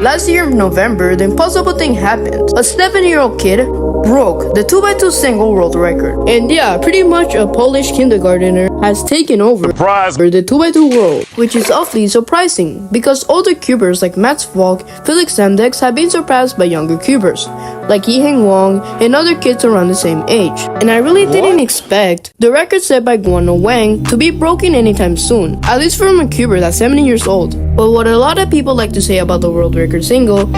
Last year in November, the impossible thing happened. A 7-year-old kid broke the 2x2 single world record. And yeah, pretty much a Polish kindergartner has taken over the 2x2 world, which is awfully surprising because older cubers like Mats Falk, Felix Sandex have been surpassed by younger cubers like Yiheng Wang and other kids around the same age. And I really didn't expect the record set by Guano Wang to be broken anytime soon, at least from a cuber that's 70 years old. But what a lot of people like to say about the world record single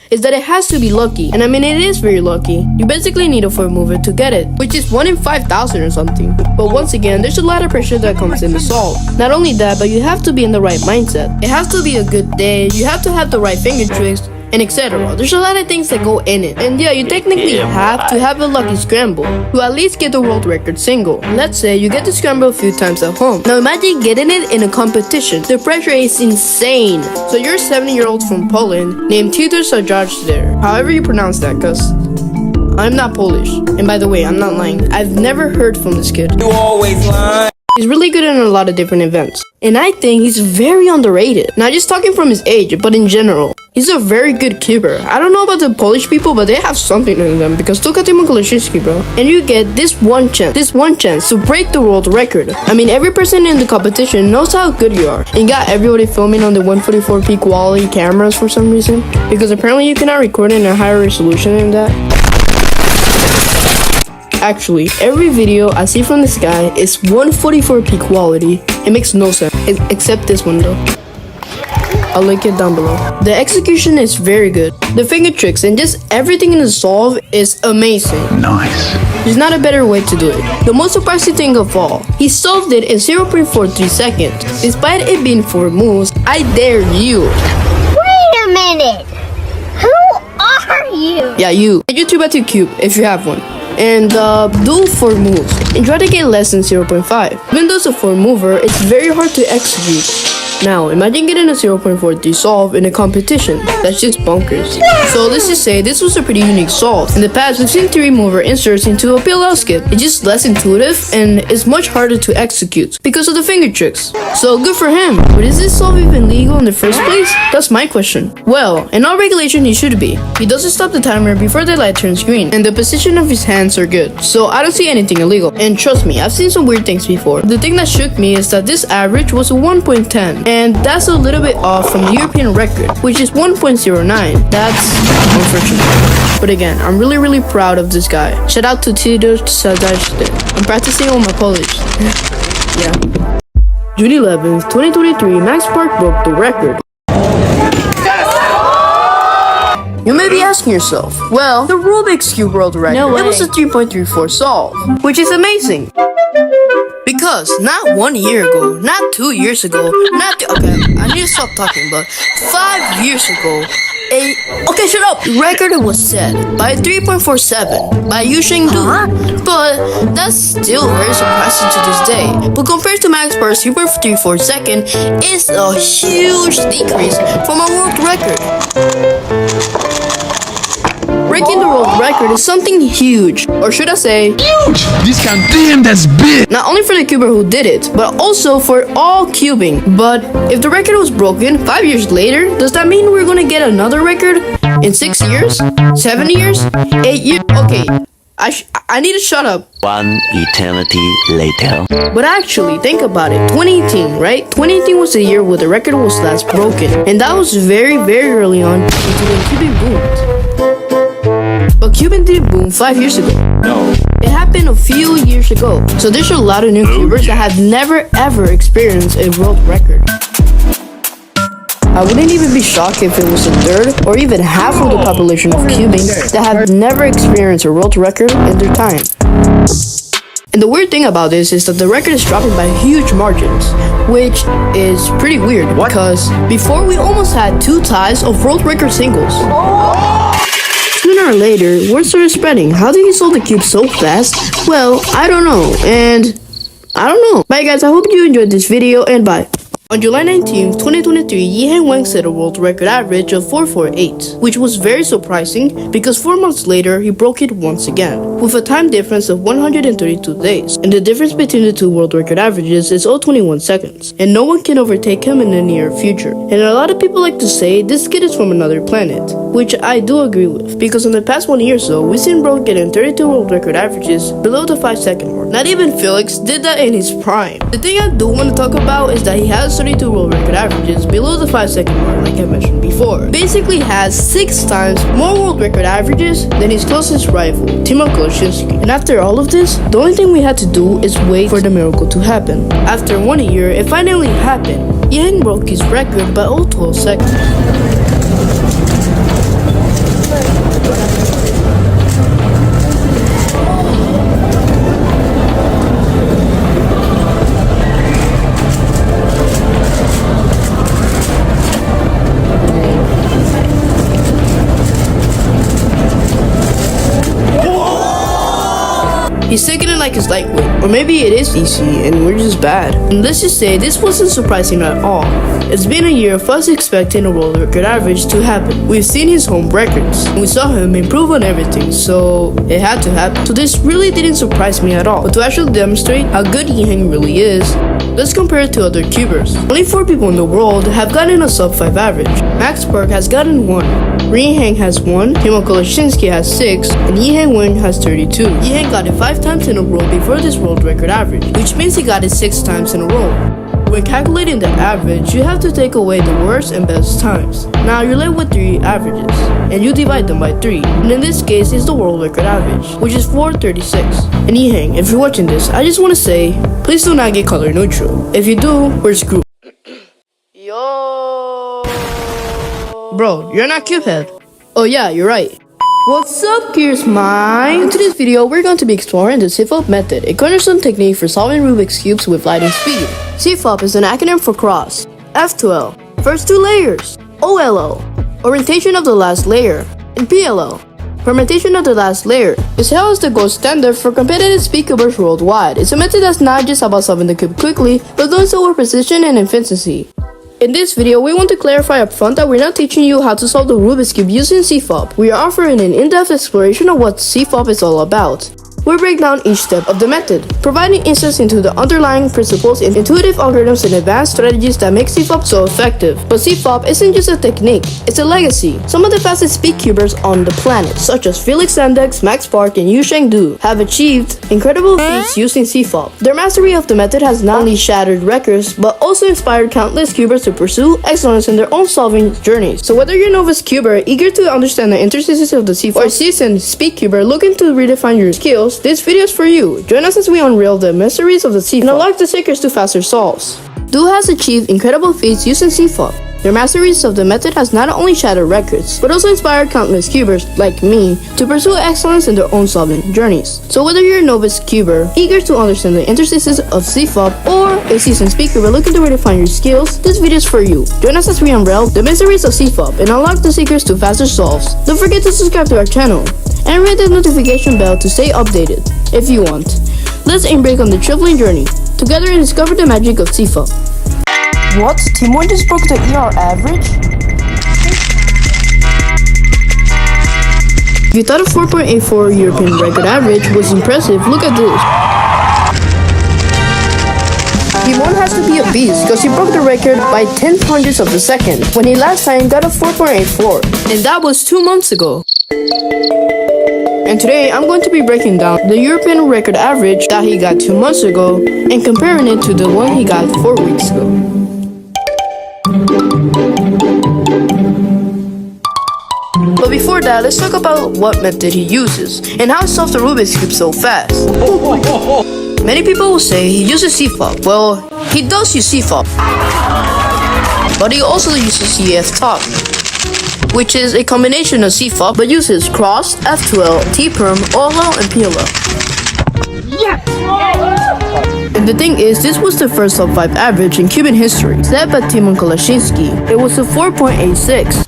is that it has to be lucky. And I mean, it is very lucky. You basically need a 4 mover to get it, which is 1 in 5,000 or something. But once again, there's a lot of pressure that comes in the solve. Not only that, but you have to be in the right mindset. It has to be a good day, you have to have the right finger tricks, and etc. There's a lot of things that go in it. And yeah, you technically have to have a lucky scramble to at least get the world record single. Let's say you get the scramble a few times at home. Now imagine getting it in a competition. The pressure is insane. So you're a 7-year-old from Poland named Tidor Sajaj, however you pronounce that, cause I'm not Polish. And by the way, I'm not lying. I've never heard from this kid. You always lie. He's really good in a lot of different events. And I think he's very underrated. Not just talking from his age, but in general. He's a very good cuber. I don't know about the Polish people, but they have something in them because look at Timo Koleszyński, bro. And you get this one chance to break the world record. I mean, every person in the competition knows how good you are. And you got everybody filming on the 144p quality cameras for some reason. Because apparently you cannot record in a higher resolution than that. Actually, every video I see from this guy is 144p quality. It makes no sense, except this one though. I'll link it down below. The execution is very good. The finger tricks and just everything in the solve is amazing. Nice. There's not a better way to do it. The most surprising thing of all, he solved it in 0.43 seconds. Despite it being 4 moves, I dare you. Wait a minute! Who are you? Yeah, you. Get your 2x2 cube if you have one. And do 4 moves and try to get less than 0.5. Even though it's a 4 mover, it's very hard to execute. Now, imagine getting a 0.43 solve in a competition. That's just bonkers. So let's just say this was a pretty unique solve. In the past, we've seen 3 mover inserts into a PLL skip. It's just less intuitive and it's much harder to execute because of the finger tricks. So good for him. But is this solve even legal in the first place? That's my question. Well, in all regulation, he should be. He doesn't stop the timer before the light turns green, and the position of his hands are good. So I don't see anything illegal. And trust me, I've seen some weird things before. The thing that shook me is that this average was a 1.10. And that's a little bit off from the European record, which is 1.09. That's unfortunate. But again, I'm really proud of this guy. Shout out to Tidor Sajaj. I'm practicing on my Polish. Yeah. June 11th, 2023, Max Park broke the record. You may be asking yourself, well, the Rubik's Cube world record, it was a 3.34 solve, which is amazing. Because not 1 year ago, not 2 years ago, okay, I need to stop talking, but 5 years ago, okay, shut up! The record was set by 3.47 by Yu Shengdu, but that's still very surprising to this day. But compared to Max Park's 3.34 second, it's a huge decrease from a world record. Breaking the world record is something huge, or should I say, Huge! This can damn, that's big! Not only for the cuber who did it, but also for all cubing. But if the record was broken 5 years later, does that mean we're gonna get another record in 6 years? 7 years? 8 years? Okay, I need to shut up. 1 eternity later. But actually, think about it. 2018, right? 2018 was the year where the record was last broken. And that was very early on into when cubing boomed. But cubing didn't boom 5 years ago. No. It happened a few years ago. So there's a lot of new cubers that have never ever experienced a world record. I wouldn't even be shocked if it was a third or even half of the population of cubing that have never experienced a world record in their time. And the weird thing about this is that the record is dropping by huge margins, which is pretty weird because before we almost had 2 ties of world record singles. Sooner or later, word started spreading. How did he solve the cube so fast? Well, I don't know, and I don't know. Bye guys, I hope you enjoyed this video, and bye. On July 19, 2023, Yiheng Wang set a world record average of 448, which was very surprising because 4 months later he broke it once again, with a time difference of 132 days. And the difference between the two world record averages is all 21 seconds, and no one can overtake him in the near future. And a lot of people like to say this kid is from another planet, which I do agree with, because in the past 1 year or so, we've seen bro getting 32 world record averages below the 5-second mark. Not even Felix did that in his prime. The thing I do want to talk about is that he has 32 world record averages below the 5-second mark, like I mentioned before. Basically has 6 times more world record averages than his closest rival, Timo Koloshinsky. And after all of this, the only thing we had to do is wait for the miracle to happen. After 1 year, it finally happened. Yiheng broke his record by all 12 seconds. He's taking it like it's lightweight, or maybe it is easy and we're just bad. And let's just say this wasn't surprising at all. It's been a year of us expecting a world record average to happen. We've seen his home records, and we saw him improve on everything, so it had to happen. So this really didn't surprise me at all. But to actually demonstrate how good Yiheng really is, let's compare it to other cubers. Only 4 people in the world have gotten a sub 5 average. Max Park has gotten 1. Yiheng has 1, Timo Koloshinsky has 6, and Yiheng Wang has 32. Yiheng got it 5 times in a row before this world record average, which means he got it 6 times in a row. When calculating the average, you have to take away the worst and best times. Now you're left with 3 averages, and you divide them by 3, and in this case it's the world record average, which is 436. And Yiheng, if you're watching this, I just want to say, please do not get color neutral. If you do, we're screwed. Yo, bro, you're not Cuphead. Oh yeah, you're right. What's up, Gears Mine? In today's video, we're going to be exploring the Cipher method, a cornerstone technique for solving Rubik's Cubes with lightning speed. Cipher is an acronym for cross, F2L, first 2 layers, OLO, orientation of the last layer, and PLO, fermentation of the last layer. Is held as the gold standard for competitive speedcubers worldwide. It's a method that's not just about solving the cube quickly, but doing so with precision and efficiency. In this video, we want to clarify up front that we're not teaching you how to solve the Rubik's Cube using Cipher. We are offering an in-depth exploration of what Cipher is all about. We break down each step of the method, providing insights into the underlying principles, intuitive algorithms, and advanced strategies that make Cipher so effective. But Cipher isn't just a technique, it's a legacy. Some of the fastest speedcubers on the planet, such as Felix Sandex, Max Park, and Yu Shengdu, have achieved incredible feats using Cipher. Their mastery of the method has not only shattered records, but also inspired countless cubers to pursue excellence in their own solving journeys. So whether you're a novice cuber eager to understand the intricacies of the Cipher, or a seasoned speedcuber looking to redefine your skills, this video is for you. Join us as we unravel the mysteries of the Cipher and unlock the secrets to faster solves. Du has achieved incredible feats using Cipher. Their masteries of the method has not only shattered records, but also inspired countless cubers, like me, to pursue excellence in their own solving journeys. So whether you're a novice cuber, eager to understand the intricacies of Cipher, or a seasoned speedcuber looking to redefine your skills, this video is for you. Join us as we unravel the mysteries of Cipher and unlock the secrets to faster solves. Don't forget to subscribe to our channel, and ring the notification bell to stay updated, if you want. Let's embark on the traveling journey, together and discover the magic of Cipher. What? Timo just broke the ER average? If you thought a 4.84 European record average was impressive, look at this. Timo has to be a beast because he broke the record by 0.10 of a second when he last time got a 4.84, and that was 2 months ago. And today I'm going to be breaking down the European record average that he got 2 months ago and comparing it to the one he got 4 weeks ago. But before that, let's talk about what method he uses and how he solves the Rubik's Cube so fast. Many people will say he uses Cipher. Well, he does use Cipher, but he also uses CF top, which is a combination of Cipher but uses cross, F2L, T-perm, OLO, and PLO. Yes! And the thing is, this was the first sub 5 average in Cuban history, set by Timo Koloshinsky. It was a 4.86.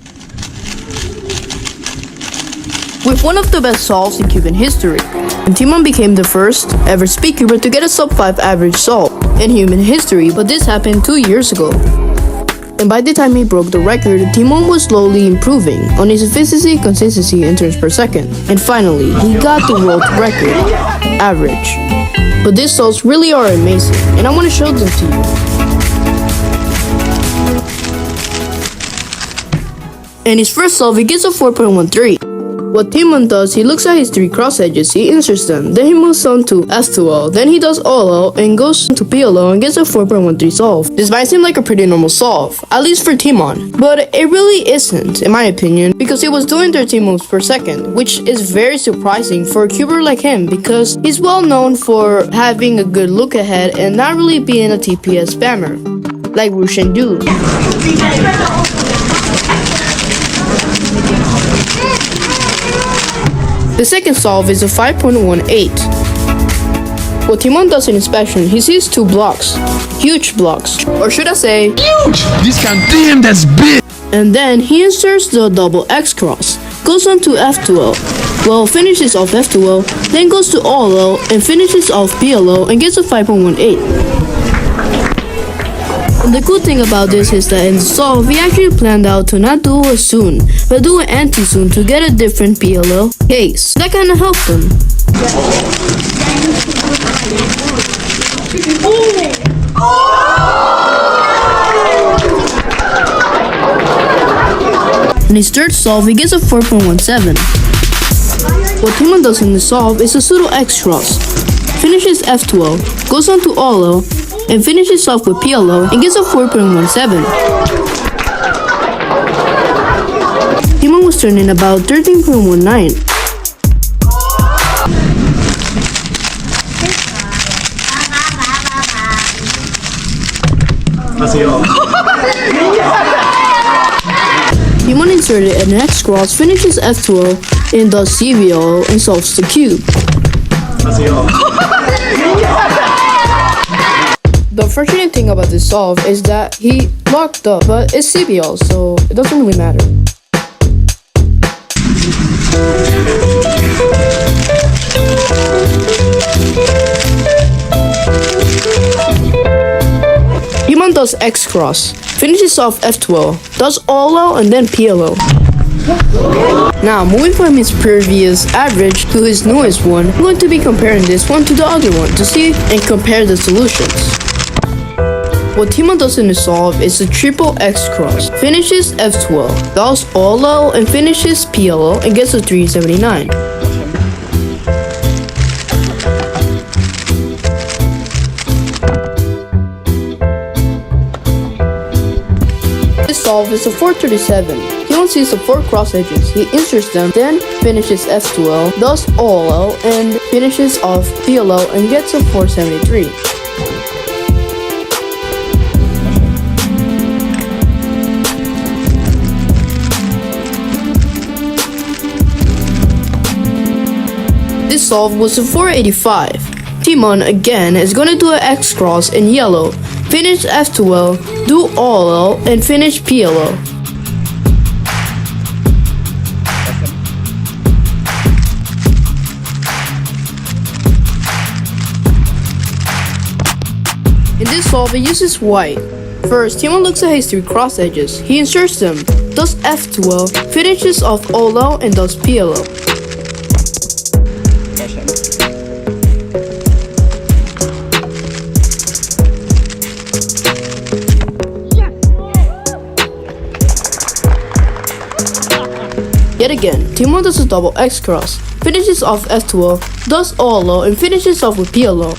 with one of the best solves in Cuban history. And Timon became the first ever Speedcuber to get a sub 5 average solve in human history, but this happened 2 years ago. And by the time he broke the record, Timon was slowly improving on his efficiency, consistency, and turns per second. And finally, he got the world record average. But these solves really are amazing, and I want to show them to you. In his first solve, he gets a 4.13. What Timon does, he looks at his 3 cross edges, he inserts them, then he moves on to F2L, then he does OL and goes to PLO and gets a 4.13 solve. This might seem like a pretty normal solve, at least for Timon, but it really isn't, in my opinion, because he was doing 13 moves per second, which is very surprising for a cuber like him because he's well known for having a good look ahead and not really being a TPS spammer, like Rushan do. The second solve is a 5.18. What Timon does in inspection, he sees 2 blocks, huge blocks, or should I say, Huge! This can damn that's big! and then he inserts the double X cross, goes on to F2L, well finishes off F2L, then goes to OL and finishes off PLO and gets a 5.18. And the cool thing about this is that in the solve, we actually planned out to not do a soon, but do an anti-soon to get a different PLO case. That kinda helped him. In his third solve, he gets a 4.17. What Timon does in the solve is a pseudo X cross, finishes F2L, goes on to OL, and finishes off with PLO and gets a 4.17. Timon was turning about 13.19. Timon inserted an X cross, finishes F2L, and does CVO and solves the cube. The unfortunate thing about this solve is that he locked up, but it's CBL, so it doesn't really matter. Timon does X cross, finishes off F12, does OLO and then PLO. Now, moving from his previous average to his newest one, I'm going to be comparing this one to the other one to see and compare the solutions. What Timon does in the solve is a triple X cross, finishes F12, does OLO and finishes PLO and gets a 379. This solve is a 437. Timon sees the 4 cross edges, he inserts them, then finishes F2L, does OLO and finishes off PLO and gets a 473. This solve was a 485. Timon again is gonna do an X cross in yellow, finish F2L, do OLO, and finish PLO. In this solve, it uses white. First, Timon looks at his 3 cross edges, he inserts them, does F2L, finishes off OLO, and does PLO. Yet again, Timon does a double X cross, finishes off F2L, does OLO, and finishes off with PLO.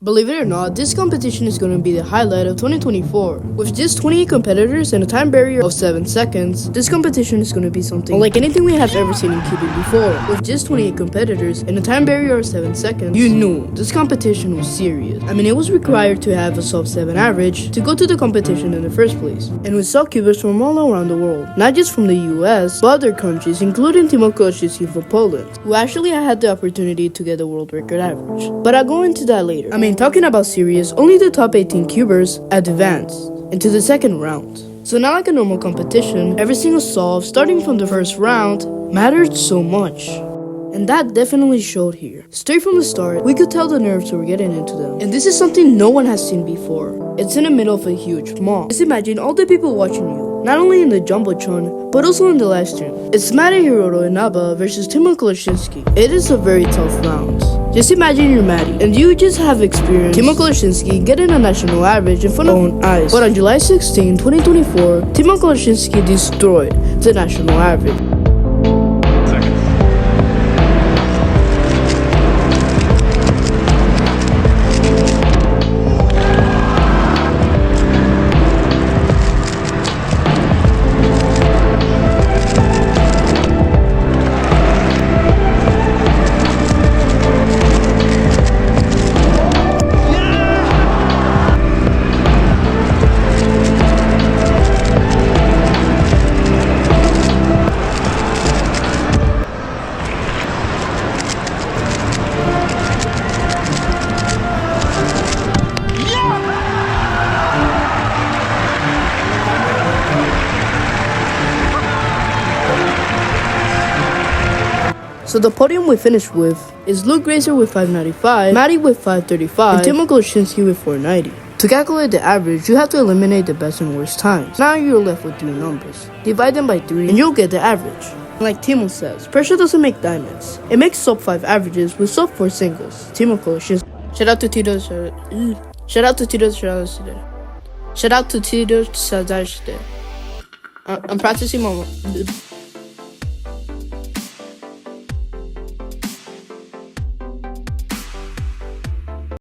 Believe it or not, this competition is going to be the highlight of 2024. With just 28 competitors and a time barrier of 7 seconds, this competition is going to be something unlike anything we have ever seen in Cupid before. With just 28 competitors and a time barrier of 7 seconds, you knew this competition was serious. I mean, it was required to have a sub 7 average to go to the competition in the first place. And we saw Cubers from all around the world, not just from the US, but other countries, including Timon Kościuszki from Poland, who actually had the opportunity to get the world record average. But I'll go into that later. I mean, talking about serious, only the top 18 cubers advanced into the second round. So not like a normal competition, every single solve, starting from the first round, mattered so much. And that definitely showed here. Straight from the start, we could tell the nerves were getting into them. And this is something no one has seen before. It's in the middle of a huge mall. Just imagine all the people watching you, not only in the Jumbotron, but also in the live stream. It's Maddie Hiroto Inaba versus Timo Koleshinsky. It is a very tough round. Just imagine you're Maddie, and you just have experienced Timo Koleshinsky getting a national average in front of own eyes. But on July 16, 2024, Timo Koleshinsky destroyed the national average. So the podium we finished with is Luke Grazer with 595, Maddie with 535, and Timo Koleshinsky with 490. To calculate the average, you have to eliminate the best and worst times. Now you're left with 3 numbers. Divide them by 3 and you'll get the average. Like Timo says, pressure doesn't make diamonds. It makes sub 5 averages with sub 4 singles. Timo Koleshinsky. Shout out to Tito. Shout out to Tito. Shout out to Tito. I'm practicing my